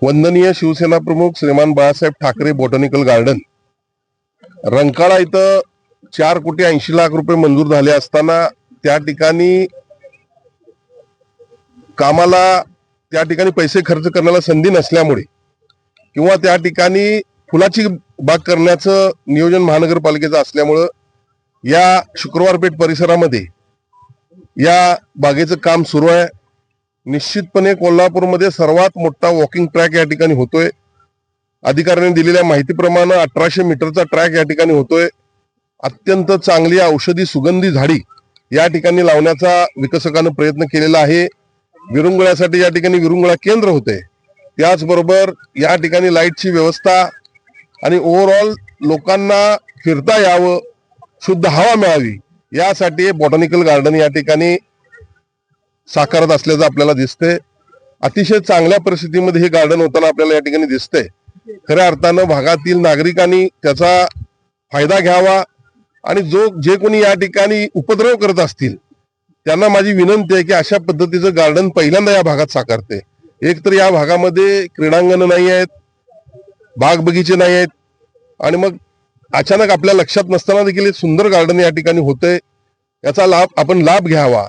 वंदनीय शिवसेना प्रमुख श्रीमान Balasaheb Thackeray botanical garden Rankala इथं 4,80,00,000 रुपये मंजूर झाले असताना त्या ठिकाणी कामाला त्या ठिकाणी पैसे खर्च करण्याला संधी नसल्यामुळे किंवा त्या ठिकाणी फुलाची बाग करण्याचं नियोजन महानगरपालिकेचं असल्यामुळं या शुक्रवार पेठ परिसरामध्ये या बागेचं काम सुरू आहे। निश्चितपणे कोल्हापूरमध्ये सर्वात मोठा वॉकिंग ट्रॅक या ठिकाणी होतोय। अधिकाऱ्यांनी दिलेल्या माहितीप्रमाणे 1800 मीटरचा ट्रॅक या ठिकाणी होतोय। अत्यंत चांगली औषधी सुगंधी झाडी या ठिकाणी लावण्याचा विकसकानं प्रयत्न केलेला आहे। विरुंगळ्यासाठी या ठिकाणी विरुंगळा केंद्र होते, त्याचबरोबर या ठिकाणी लाईटची व्यवस्था आणि ओव्हरऑल लोकांना फिरता यावं, शुद्ध हवा मिळावी यासाठी बॉटॅनिकल गार्डन या ठिकाणी साकारत असल्याचं आपल्याला दिसतंय। अतिशय चांगल्या परिस्थितीमध्ये हे गार्डन होताना आपल्याला या ठिकाणी दिसतंय। खऱ्या अर्थानं भागातील नागरिकांनी त्याचा फायदा घ्यावा आणि जे कोणी या ठिकाणी उपद्रव करत असतील त्यांना माझी विनंती आहे की अशा पद्धतीचं गार्डन पहिल्यांदा या भागात साकारते। एक तर या भागामध्ये क्रीडांगण नाही आहेत, बाग बगीचे नाही आहेत आणि मग अचानक आपल्या लक्षात नसताना देखील एक सुंदर गार्डन या ठिकाणी होतंय, याचा आपण लाभ घ्यावा।